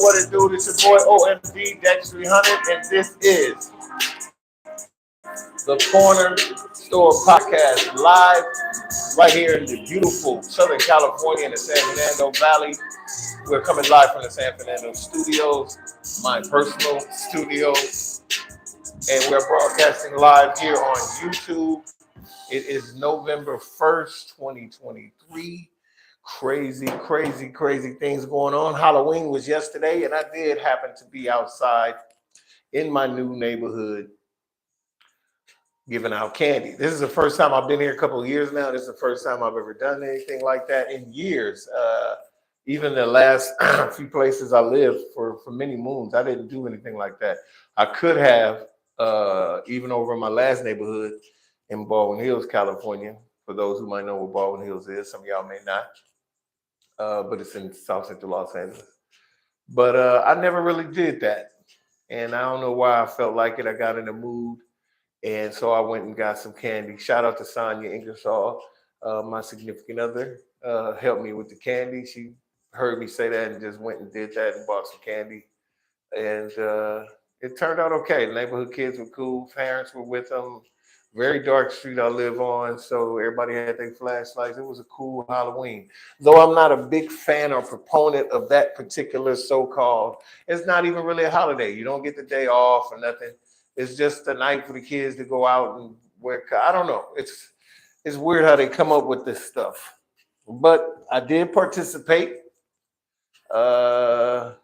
what it do? This your boy OMD Dex300, and this is the Corner Store Podcast live right here in the beautiful Southern California in the San Fernando Valley. We're coming live from the San Fernando studios, my personal studio, and we're broadcasting live here on YouTube. It is November 1st, 2023. Crazy things going on. Halloween was yesterday, and I did happen to be outside in my new neighborhood giving out candy. This is the first time I've been here a couple of years now. This is the first time I've ever done anything like that in years. Even the last few places I lived for many moons, I didn't do anything like that. I could have, even over in my last neighborhood in Baldwin Hills, California. For those who might know what Baldwin Hills is, some of y'all may not. But it's in South Central Los Angeles. But I never really did that. And I don't know why I felt like it. I got in the mood. And so I went and got some candy. Shout out to Sonia Ingersoll, my significant other, helped me with the candy. She heard me say that and just went and did that and bought some candy. And it turned out okay. The neighborhood kids were cool. Parents were with them. Very dark street I live on, so everybody had their flashlights. It was a cool Halloween. Though I'm not a big fan or proponent of that particular so-called, it's not even really a holiday. You don't get the day off or nothing. It's just a night for the kids to go out and wear. I don't know. It's weird how they come up with this stuff. But I did participate. I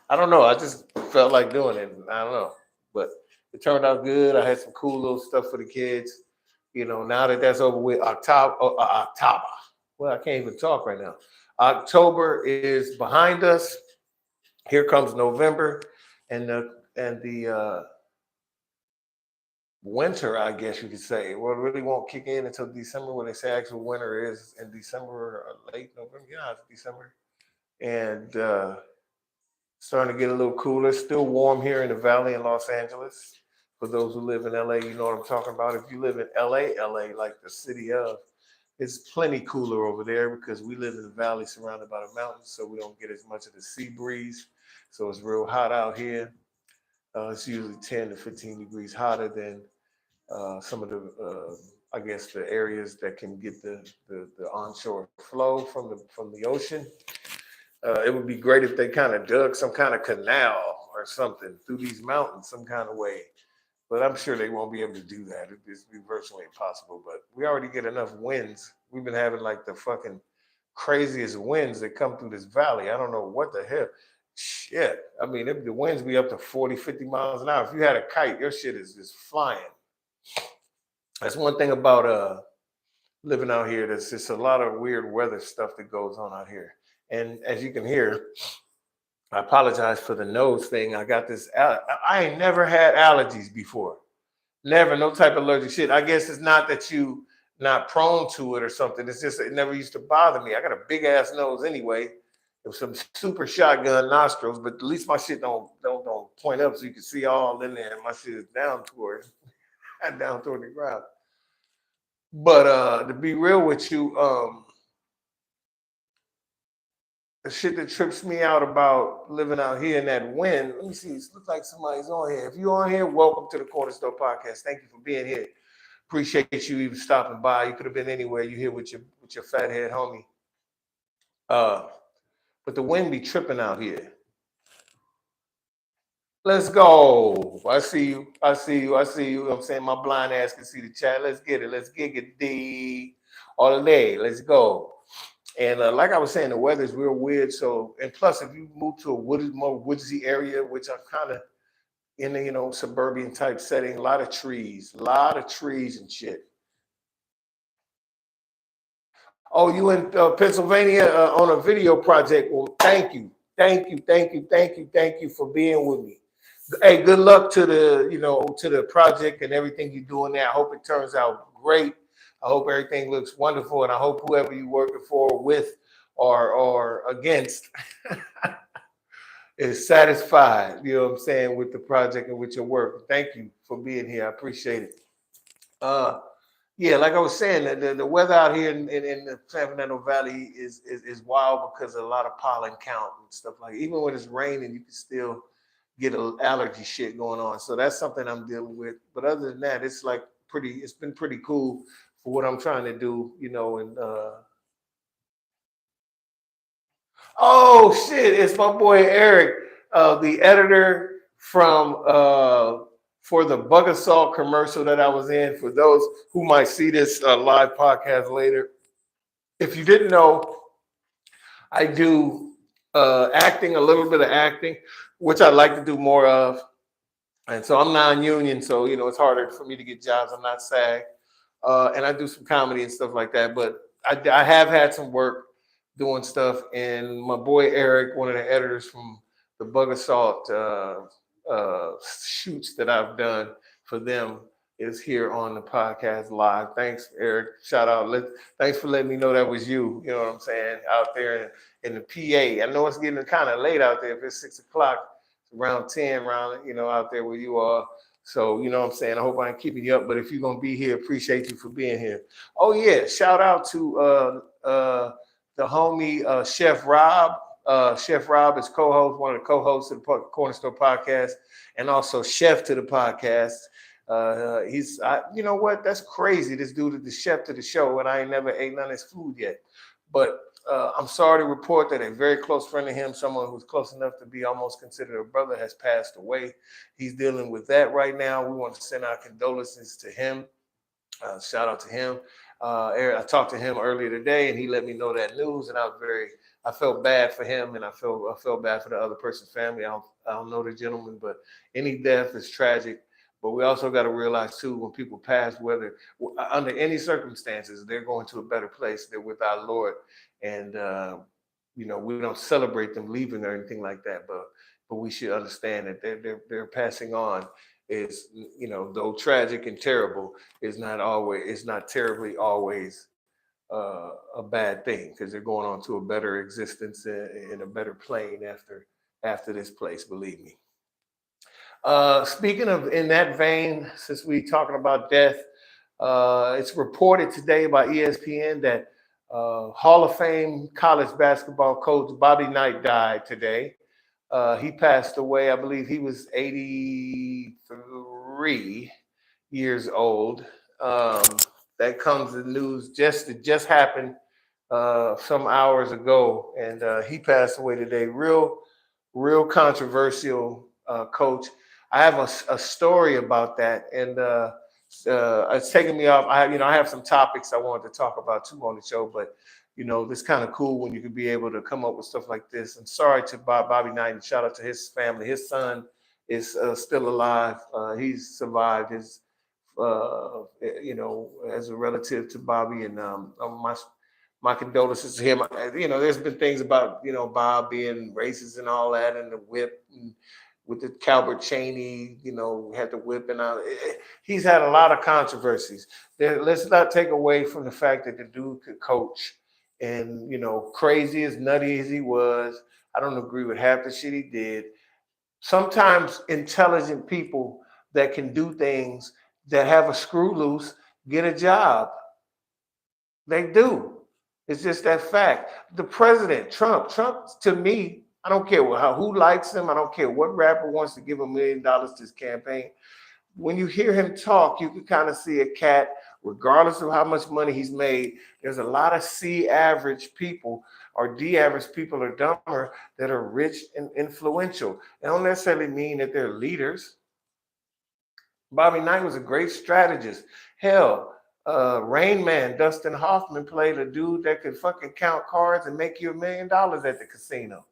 don't know. I just felt like doing it. I don't know. But it turned out good. I had some cool little stuff for the kids. You know, now that that's over with, October. Well, I can't even talk right now. October is behind us. Here comes November, and the winter, I guess you could say. Well, it really won't kick in until December, when they say actual winter is in December or late November. Yeah, it's December, and starting to get a little cooler. Still warm here in the valley in Los Angeles. For those who live in LA, you know what I'm talking about. If you live in LA, like the city of, it's plenty cooler over there because we live in the valley surrounded by the mountains, so we don't get as much of the sea breeze. So it's real hot out here. It's usually 10 to 15 degrees hotter than some of the, I guess, the areas that can get the onshore flow from the ocean. It would be great if they kind of dug some kind of canal or something through these mountains some kind of way. But I'm sure they won't be able to do that. It'd be virtually impossible. But we already get enough winds. We've been having like the fucking craziest winds that come through this valley. I don't know what the hell. Shit. I mean, the winds be up to 40, 50 miles an hour. If you had a kite, your shit is just flying. That's one thing about living out here. There's just a lot of weird weather stuff that goes on out here. And as you can hear, I apologize for the nose thing. I got this. I ain't never had allergies before. Never, no type of allergic shit. I guess it's not that you not prone to it or something. It's just it never used to bother me. I got a big ass nose anyway. With some super shotgun nostrils, but at least my shit don't point up so you can see all in there. My shit is down toward the ground. But to be real with you, the shit that trips me out about living out here in that wind. Let me see. It looks like somebody's on here. If you're on here, welcome to the Corner Store Podcast. Thank you for being here. Appreciate you even stopping by. You could have been anywhere. You here with your fat head homie. But the wind be tripping out here. Let's go. I see you. I'm saying my blind ass can see the chat. Let's get it. Let's gig it. D all day. Let's go. And like I was saying, the weather is real weird. So, and plus, if you move to a more woodsy area, which I'm kind of in a suburban type setting, a lot of trees and shit. Oh, you in Pennsylvania on a video project? Well, thank you for being with me. Hey, good luck to the project and everything you're doing there. I hope it turns out great. I hope everything looks wonderful, and I hope whoever you're working for, with, or against is satisfied, you know what I'm saying, with the project and with your work. Thank you for being here. I appreciate it. Yeah, like I was saying, the weather out here in the San Fernando Valley is wild because of a lot of pollen count and stuff like. Even when it's raining, you can still get an allergy shit going on. So that's something I'm dealing with. But other than that, it's like pretty. It's been pretty cool for what I'm trying to do, you know. And oh shit, it's my boy Eric, the editor from for the Bug Assault commercial that I was in. For those who might see this live podcast later, if you didn't know, I do acting, a little bit of acting, which I'd like to do more of. And so I'm non-union, so you know it's harder for me to get jobs. I'm not SAG, and I do some comedy and stuff like that. But I have had some work doing stuff, and my boy Eric, one of the editors from the Bug Assault shoots that I've done for them, is here on the podcast live. Thanks, Eric. Shout out. Thanks for letting me know that was you. You know what I'm saying? Out there in the PA. I know it's getting kind of late out there. If it's 6 o'clock, around 10, around, you know, out there where you are. So, you know what I'm saying? I hope I ain't keeping you up, but if you're going to be here, appreciate you for being here. Oh, yeah. Shout out to the homie Chef Rob. Chef Rob is co-host, one of the co-hosts of the Corner Store podcast, and also chef to the podcast. You know what? That's crazy. This dude is the chef to the show, and I ain't never ate none of his food yet. But I'm sorry to report that a very close friend of him, someone who's close enough to be almost considered a brother, has passed away. He's dealing with that right now. We want to send our condolences to him. Shout out to him. I talked to him earlier today, and he let me know that news, and I felt bad for him, and I felt bad for the other person's family. I don't know the gentleman, but any death is tragic. But we also got to realize too, when people pass, whether under any circumstances, they're going to a better place. They're with our Lord, and you know, we don't celebrate them leaving or anything like that. But we should understand that they're passing on is, you know, though tragic and terrible, is not terribly always a bad thing, because they're going on to a better existence in a better plane after this place. Believe me. Speaking of in that vein, since we're talking about death, it's reported today by ESPN that Hall of Fame college basketball coach Bobby Knight died today. He passed away. I believe he was 83 years old. That comes the news just happened some hours ago, and he passed away today. Real controversial coach. I have a story about that, and it's taking me off. I have some topics I wanted to talk about too on the show, but you know, it's kind of cool when you can be able to come up with stuff like this. And sorry to Bobby Knight, and shout out to his family. His son is still alive. He's survived his, you know, as a relative to Bobby, and my condolences to him. You know, there's been things about, you know, Bob being racist and all that, and the whip, and with the Calbert Cheney, you know, had the whip and all. He's had a lot of controversies. Let's not take away from the fact that the dude could coach. And, you know, crazy as nutty as he was, I don't agree with half the shit he did. Sometimes intelligent people that can do things, that have a screw loose, get a job. They do. It's just that fact. The president, Trump, to me, I don't care who likes him. I don't care what rapper wants to give $1 million to his campaign. When you hear him talk, you can kind of see a cat, regardless of how much money he's made. There's a lot of C average people or D average people or dumber that are rich and influential. It don't necessarily mean that they're leaders. Bobby Knight was a great strategist. Hell, Rain Man, Dustin Hoffman played a dude that could fucking count cards and make you $1 million at the casino.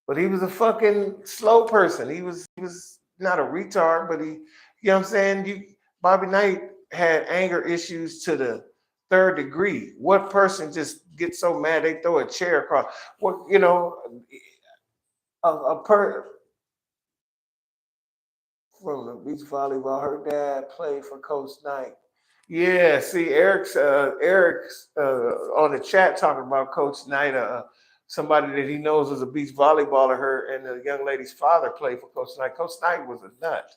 But he was a fucking slow person. He was not a retard, but he, you know what I'm saying? Bobby Knight had anger issues to the third degree. What person just gets so mad they throw a chair across? What, you know, from the beach volleyball, her dad played for Coach Knight. Yeah, see, Eric's on the chat talking about Coach Knight, somebody that he knows was a beach volleyballer. Her and the young lady's father played for Coach Knight. Coach Knight was a nut.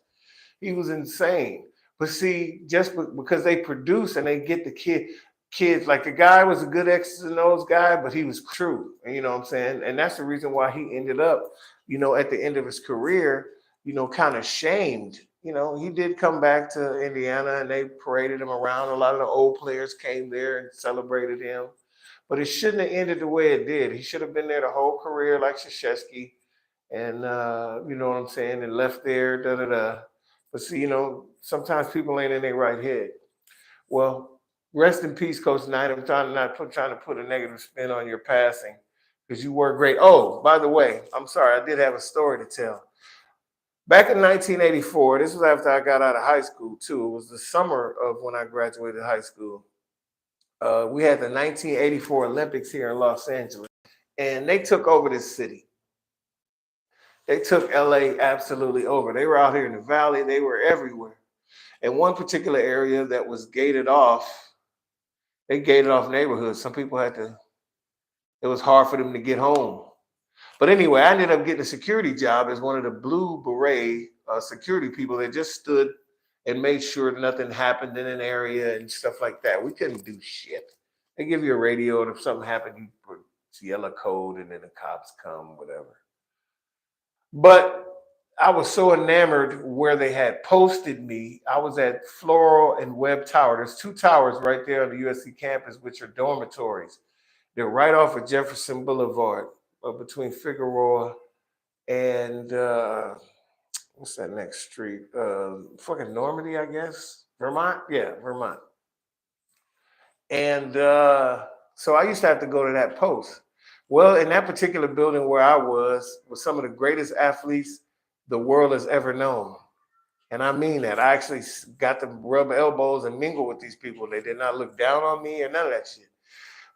He was insane. But see, just because they produce and they get the kids, like the guy was a good X's and O's guy, but he was true. You know what I'm saying? And that's the reason why he ended up, at the end of his career, kind of shamed. He did come back to Indiana and they paraded him around. A lot of the old players came there and celebrated him. But it shouldn't have ended the way it did. He should have been there the whole career like Krzyzewski. And you know what I'm saying, and left there, da da da. But see, sometimes people ain't in their right head. Well, rest in peace, Coach Knight. I'm trying to put a negative spin on your passing because you were great. Oh, by the way, I'm sorry, I did have a story to tell. Back in 1984, this was after I got out of high school too. It was the summer of when I graduated high school. We had the 1984 Olympics here in Los Angeles, and they took over this city. They took LA absolutely over. They were out here in the valley. They were everywhere. And one particular area that was gated off, they gated off neighborhoods. Some people it was hard for them to get home. But anyway, I ended up getting a security job as one of the blue beret security people that just stood and made sure nothing happened in an area and stuff like that. We couldn't do shit. They give you a radio, and if something happened, you put yellow code, and then the cops come, whatever. But I was so enamored where they had posted me. I was at Floral and Webb Tower. There's two towers right there on the USC campus, which are dormitories. They're right off of Jefferson Boulevard, between Figueroa and what's that next street? Fucking Normandy, I guess. Vermont? Yeah, Vermont. And so I used to have to go to that post. Well, in that particular building where I was some of the greatest athletes the world has ever known. And I mean that. I actually got to rub elbows and mingle with these people. They did not look down on me or none of that shit.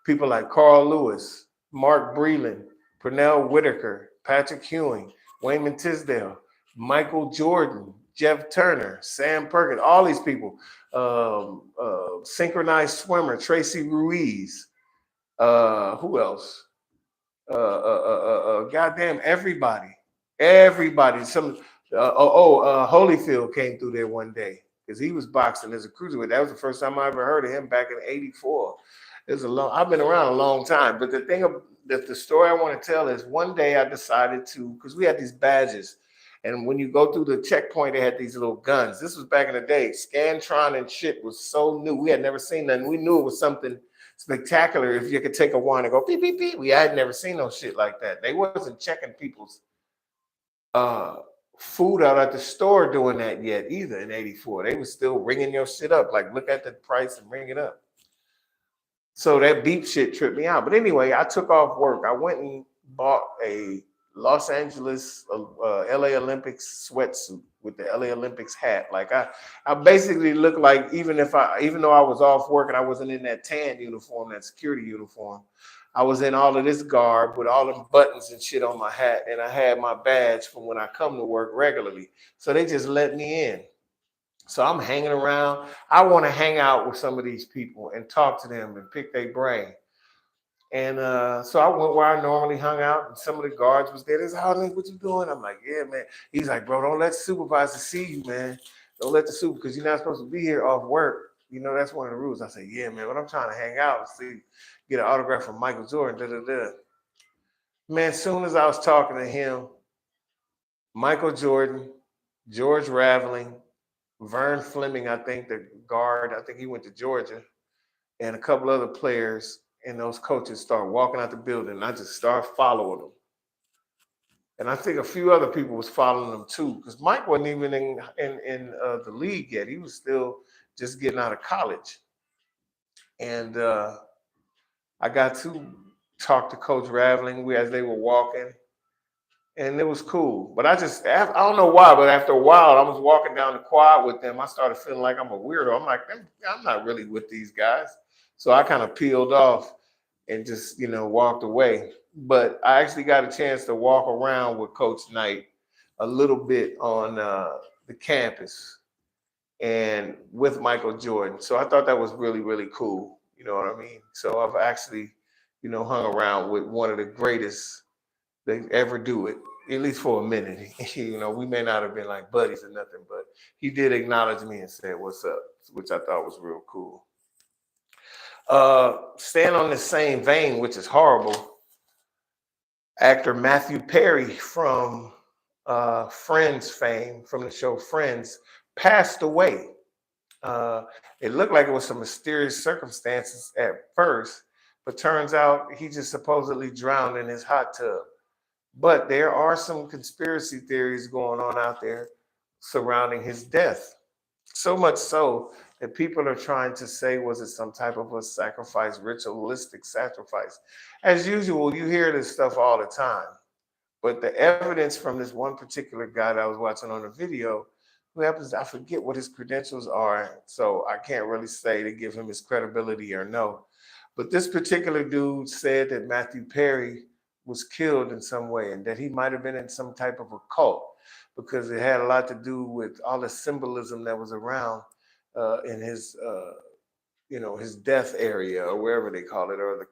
People like Carl Lewis, Mark Breland, Pernell Whitaker, Patrick Ewing, Wayman Tisdale, Michael Jordan, Jeff Turner, Sam Perkins, all these people. Synchronized swimmer, Tracy Ruiz. Who else? Goddamn everybody. Holyfield came through there one day because he was boxing as a cruiserweight. That was the first time I ever heard of him back in '84. I've been around a long time, but the story I want to tell is one day I decided to, because we had these badges, and when you go through the checkpoint, they had these little guns. This was back in the day. Scantron and shit was so new. We had never seen nothing. We knew it was something spectacular if you could take a wine and go beep beep beep. We had never seen no shit like that. They wasn't checking people's food out at the store doing that yet either in '84. They was still ringing your shit up, like look at the price and ring it up. So that beep shit tripped me out. But anyway, I took off work. I went and bought a Los Angeles LA Olympics sweatsuit with the LA Olympics hat. Like I basically looked like, even though I was off work and I wasn't in that tan uniform, that security uniform, I was in all of this garb with all them buttons and shit on my hat, and I had my badge from when I come to work regularly. So they just let me in. So I'm hanging around. I want to hang out with some of these people and talk to them and pick their brain. And so I went where I normally hung out, and some of the guards was there. They said, "Oh, what you doing?" I'm like, "Yeah, man." He's like, "Bro, don't let the supervisor see you, man. Don't let the super, because you're not supposed to be here off work. That's one of the rules." I said, "Yeah, man, but I'm trying to hang out and see, get an autograph from Michael Jordan." Da, da, da. Man, as soon as I was talking to him, Michael Jordan, George Raveling, Vern Fleming, I think the guard, I think he went to Georgia, and a couple other players and those coaches start walking out the building, and I just start following them. And I think a few other people was following them too, because Mike wasn't even in the league yet. He was still just getting out of college. And I got to talk to Coach Raveling as they were walking, and it was cool. But I don't know why, but after a while, I was walking down the quad with them. I started feeling like I'm a weirdo. I'm like, I'm not really with these guys. So I kind of peeled off and just, walked away. But I actually got a chance to walk around with Coach Knight a little bit on the campus and with Michael Jordan. So I thought that was really, really cool. You know what I mean? So I've actually, hung around with one of the greatest that ever do it. at least for a minute. We may not have been like buddies or nothing, but he did acknowledge me and said, "What's up?" which I thought was real cool. Staying on the same vein, which is horrible, actor Matthew Perry from Friends fame, from the show Friends, passed away. It looked like it was some mysterious circumstances at first, but turns out he just supposedly drowned in his hot tub. But there are some conspiracy theories going on out there surrounding his death. So much so that people are trying to say, was it some type of a sacrifice, ritualistic sacrifice? As usual, you hear this stuff all the time. But the evidence from this one particular guy that I was watching on the video, who happens, I forget what his credentials are, so I can't really say to give him his credibility or no. But this particular dude said that Matthew Perry was killed in some way and that he might have been in some type of a cult because it had a lot to do with all the symbolism that was around in his, his death area or wherever they call it, or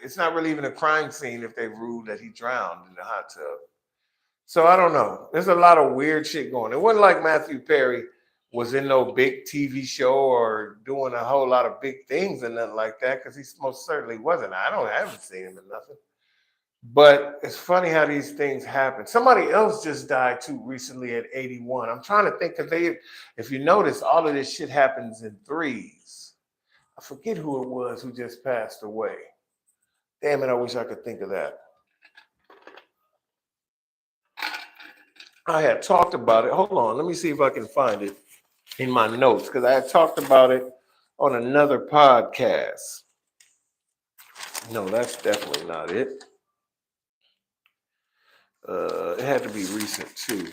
it's not really even a crime scene if they ruled that he drowned in the hot tub. So I don't know. There's a lot of weird shit going. It wasn't like Matthew Perry was in no big TV show or doing a whole lot of big things and nothing like that, because he most certainly wasn't. I haven't seen him in nothing. But it's funny how these things happen. Somebody else just died too recently at 81. I'm trying to think, because if you notice, all of this shit happens in threes. I forget who it was who just passed away. Damn it, I wish I could think of that. I had talked about it. Hold on, let me see if I can find it in my notes, because I had talked about it on another podcast. No, that's definitely not it. It had to be recent too.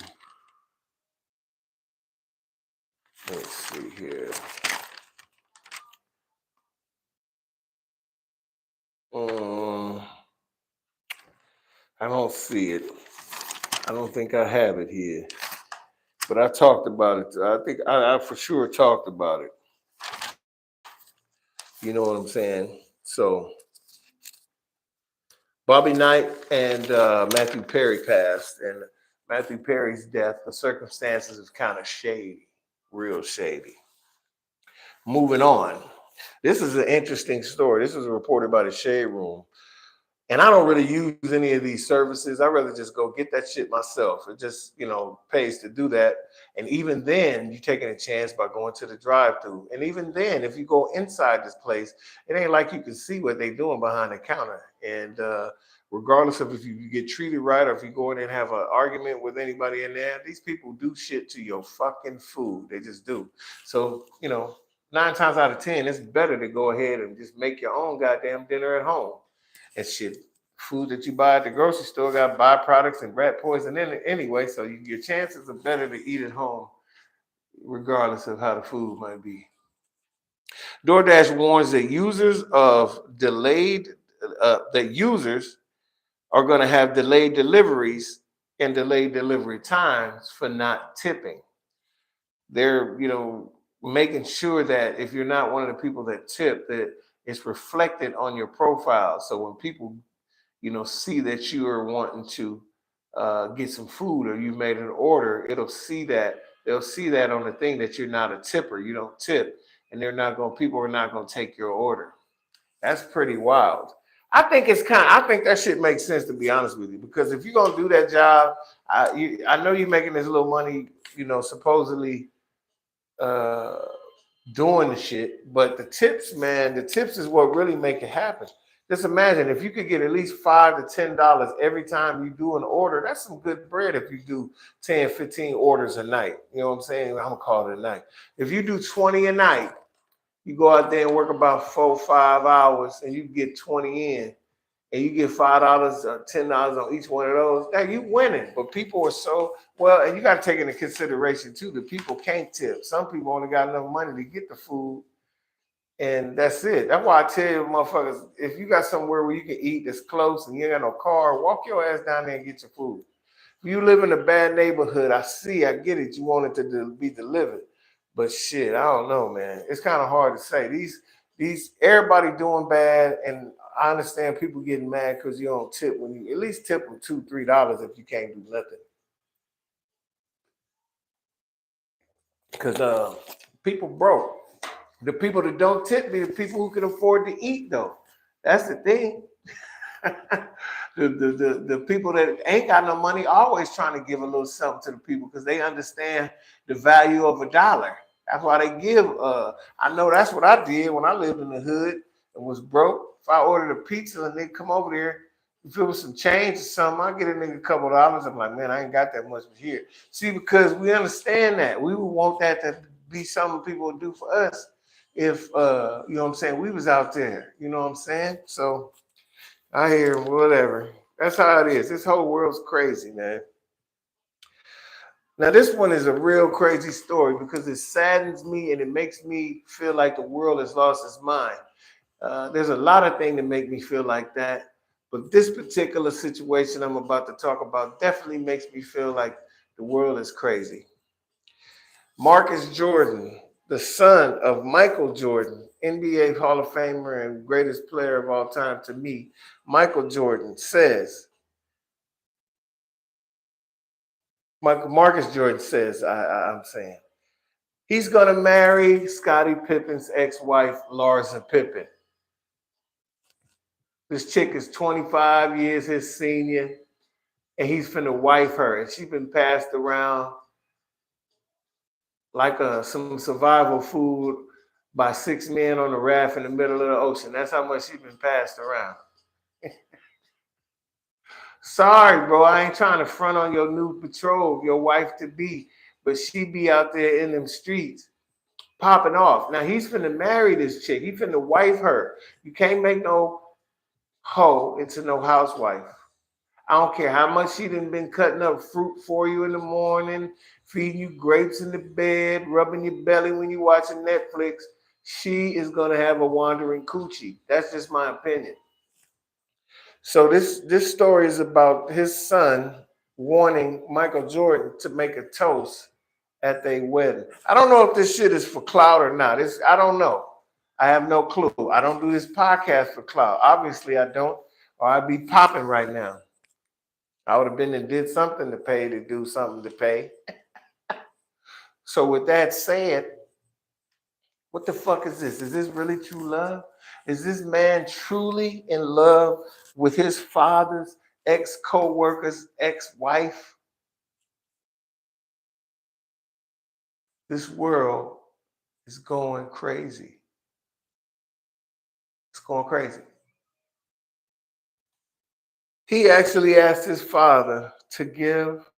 Let's see here. I don't see it. I don't think I have it here. But I talked about it. I think I for sure talked about it. You know what I'm saying? So Bobby Knight and Matthew Perry passed, and Matthew Perry's death, the circumstances is kind of shady, real shady. Moving on. This is an interesting story. This was reported by the Shade Room. And I don't really use any of these services. I'd rather just go get that shit myself. It just, pays to do that. And even then, you're taking a chance by going to the drive-thru. And even then, if you go inside this place, it ain't like you can see what they're doing behind the counter. And regardless of if you get treated right or if you go in and have an argument with anybody in there, these people do shit to your fucking food. They just do. So, 9 times out of 10, it's better to go ahead and just make your own goddamn dinner at home. And shit, food that you buy at the grocery store got byproducts and rat poison in it anyway, so your chances are better to eat at home, regardless of how the food might be. DoorDash warns that users are going to have delayed deliveries and delayed delivery times for not tipping. They're, making sure that if you're not one of the people that tip, that it's reflected on your profile. So when people, see that you are wanting to get some food or you made an order, they'll see that on the thing that you're not a tipper. You don't tip, and people are not going to take your order. That's pretty wild. I think that shit makes sense, to be honest with you, because if you're going to do that job, I know you're making this little money, supposedly doing the shit, but the tips is what really make it happen. Just imagine if you could get at least $5 to $10 every time you do an order. That's some good bread if you do 10, 15 orders a night. You know what I'm saying? I'm gonna call it a night. If you do 20 a night, you go out there and work about 4-5 hours and you get 20 in, and you get $5 or $10 on each one of those, now you winning. But people are so, well, and you got to take into consideration too, that people can't tip. Some people only got enough money to get the food, and that's it. That's why I tell you, motherfuckers, if you got somewhere where you can eat that's close and you ain't got no car, walk your ass down there and get your food. If you live in a bad neighborhood, I get it. You want it to be delivered. But shit, I don't know, man. It's kind of hard to say. These everybody doing bad, and I understand people getting mad because you don't tip when you at least tip them $2-3 if you can't do nothing. Because people broke. The people that don't tip be the people who can afford to eat, though. That's the thing. the people that ain't got no money always trying to give a little something to the people because they understand the value of $1. That's why they give. I know that's what I did when I lived in the hood and was broke. If I ordered a pizza and they come over there, if it was some change or something, I get a nigga a couple of dollars. I'm like, man, I ain't got that much here. See, because we understand that. We would want that to be something people would do for us if, you know what I'm saying, we was out there. You know what I'm saying? So I hear whatever. That's how it is. This whole world's crazy, man. Now, this one is a real crazy story because it saddens me and it makes me feel like the world has lost its mind. There's a lot of things that make me feel like that. But this particular situation I'm about to talk about definitely makes me feel like the world is crazy. Marcus Jordan, the son of Michael Jordan, NBA Hall of Famer and greatest player of all time to me, Michael Jordan says, Marcus Jordan says, I'm saying, he's going to marry Scottie Pippen's ex-wife, Larsa Pippen. This chick is 25 years his senior, and he's finna wife her. And she's been passed around like some survival food by 6 men on a raft in the middle of the ocean. That's how much she's been passed around. Sorry, bro, I ain't trying to front on your new betrothed, your wife-to-be, but she be out there in them streets popping off. Now, he's finna marry this chick. He finna wife her. You can't make no hoe into no housewife. I don't care how much she done been cutting up fruit for you in the morning, feeding you grapes in the bed, rubbing your belly when you watching Netflix. She is going to have a wandering coochie. That's just my opinion. So this story is about his son warning Michael Jordan to make a toast at their wedding. I don't know if this shit is for clout or not. I don't know. I have no clue. I don't do this podcast for clout. Obviously, I don't, or I'd be popping right now. I would have been and did something to pay to do something to pay. So with that said, what the fuck is this? Is this really true love? Is this man truly in love with his father's ex-co-worker's ex-wife? This world is going crazy. It's going crazy. He actually asked his father to give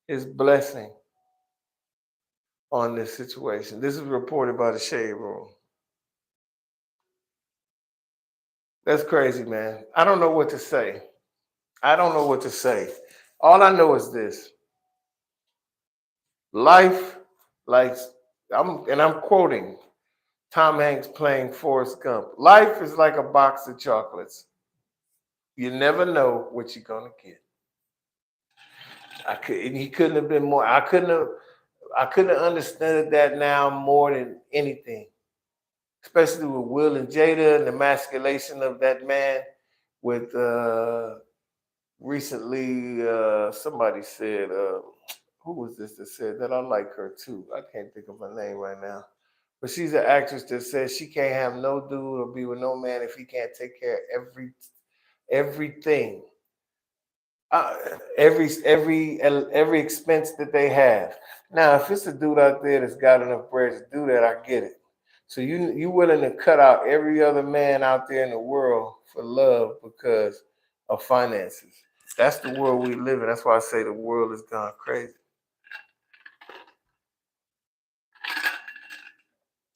his blessing on this situation. This is reported by the Shade Room. That's crazy, man. I don't know what to say. All I know is this. Life, like, I'm quoting Tom Hanks playing Forrest Gump. Life is like a box of chocolates. You never know what you're gonna get. He couldn't have been more. I couldn't have understood that now more than anything. Especially with Will and Jada and the emasculation of that man with recently somebody said, who was this that said that? I like her too. I can't think of her name right now. But she's an actress that says she can't have no dude or be with no man if he can't take care of everything. Every expense that they have. Now, if it's a dude out there that's got enough bread to do that, I get it. So you willing to cut out every other man out there in the world for love because of finances. That's the world we live in. That's why I say the world has gone crazy.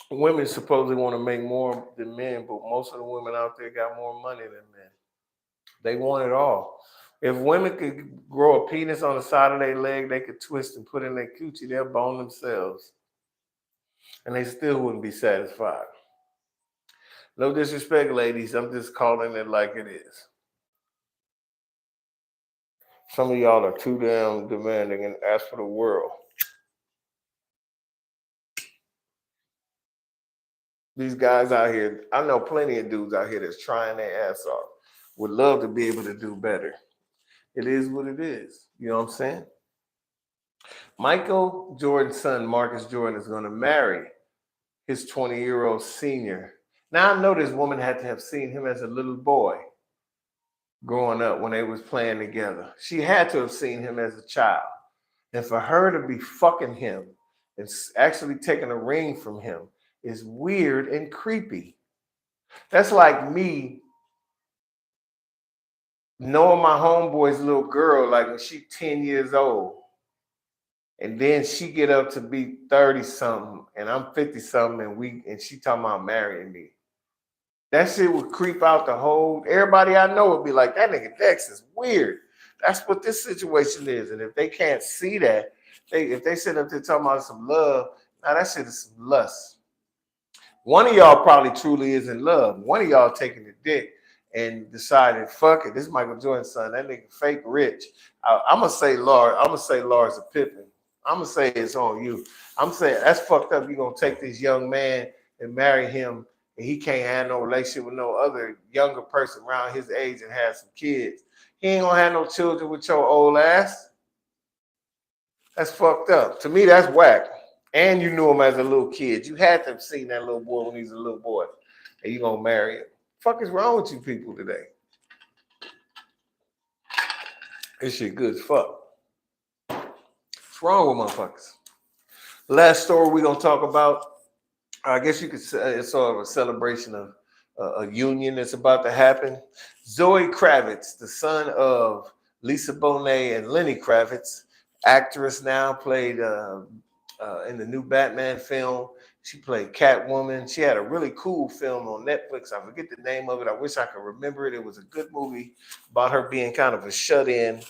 Women supposedly want to make more than men, but most of the women out there got more money than men. They want it all. If women could grow a penis on the side of their leg, they could twist and put in their coochie, they'll bone themselves. And they still wouldn't be satisfied. No disrespect, ladies. I'm just calling it like it is. Some of y'all are too damn demanding and ask for the world. These guys out here, I know plenty of dudes out here that's trying their ass off. Would love to be able to do better. It is what it is. You know what I'm saying? Michael Jordan's son, Marcus Jordan, is going to marry his 20-year-old senior. Now, I know this woman had to have seen him as a little boy growing up when they was playing together. She had to have seen him as a child. And for her to be fucking him and actually taking a ring from him is weird and creepy. That's like me knowing my homeboy's little girl, like when she's 10 years old, and then she get up to be 30 something and I'm 50 something and she talking about marrying me. That shit would creep out the whole, everybody I know would be like, that nigga Dex is weird. That's what this situation is. And if they can't see that, if they sit up there talking about some love, now that shit is some lust. One of y'all probably truly is in love. One of y'all taking the dick and decided, fuck it, this is Michael Jordan's son. That nigga fake rich. I'm gonna say Lars a Pippen. I'm gonna say it's on you. I'm saying that's fucked up. You're gonna take this young man and marry him, and he can't have no relationship with no other younger person around his age and have some kids. He ain't gonna have no children with your old ass. That's fucked up. To me, that's whack. And you knew him as a little kid. You had to have seen that little boy when he was a little boy. And you gonna marry him. Fuck is wrong with you people today? This shit good as fuck. What's wrong with motherfuckers? Last story we're gonna talk about, I guess you could say it's sort of a celebration of a union that's about to happen. Zoe Kravitz, the son of Lisa Bonet and Lenny Kravitz, actress now, played in the new Batman film. She played Catwoman. She had a really cool film on Netflix. I forget the name of it. I wish I could remember it. It was a good movie about her being kind of a shut-in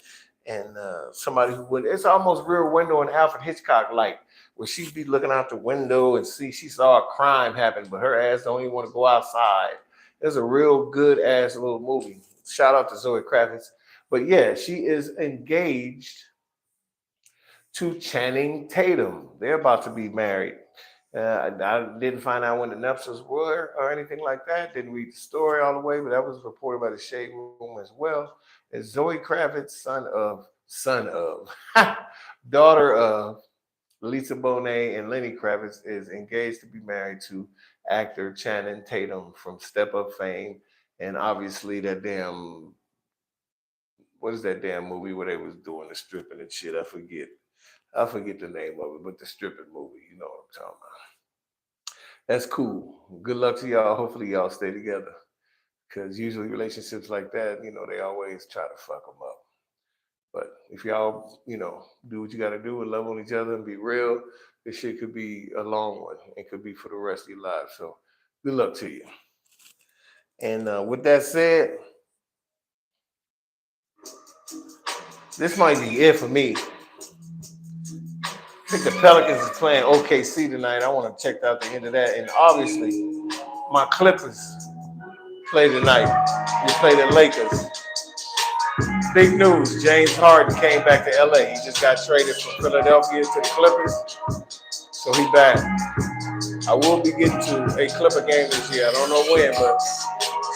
and somebody who would, it's almost Rear Window and Alfred Hitchcock like, where she'd be looking out the window and she saw a crime happen, but her ass don't even want to go outside. It's a real good ass little movie. Shout out to Zoe Kravitz. But yeah, she is engaged to Channing Tatum. They're about to be married. I didn't find out when the nuptials were or anything like that. Didn't read the story all the way, but that was reported by the Shade Room as well. And Zoe Kravitz, daughter of Lisa Bonet and Lenny Kravitz, is engaged to be married to actor Channing Tatum from Step Up fame. And obviously that damn, what is that damn movie where they was doing the stripping and shit? I forget the name of it, but the stripping movie, you know what I'm talking about. That's cool. Good luck to y'all. Hopefully y'all stay together. Because usually relationships like that, you know, they always try to fuck them up. But if y'all, you know, do what you got to do and love on each other and be real, this shit could be a long one. It could be for the rest of your lives. So good luck to you. And with that said, this might be it for me. I think the Pelicans is playing OKC tonight. I want to check out the end of that. And obviously, my Clippers play tonight. We play the Lakers. Big news, James Harden came back to LA. He just got traded from Philadelphia to the Clippers. So he back. I will be getting to a Clipper game this year. I don't know when, but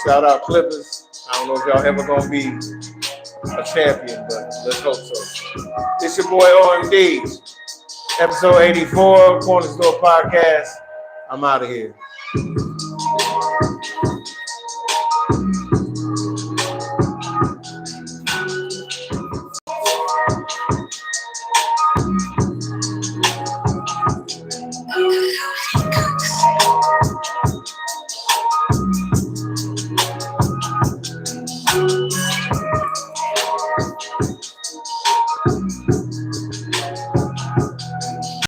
shout out Clippers. I don't know if y'all ever going to be a champion, but let's hope so. It's your boy OMD. Episode 84, Corner Store Podcast. I'm out of here.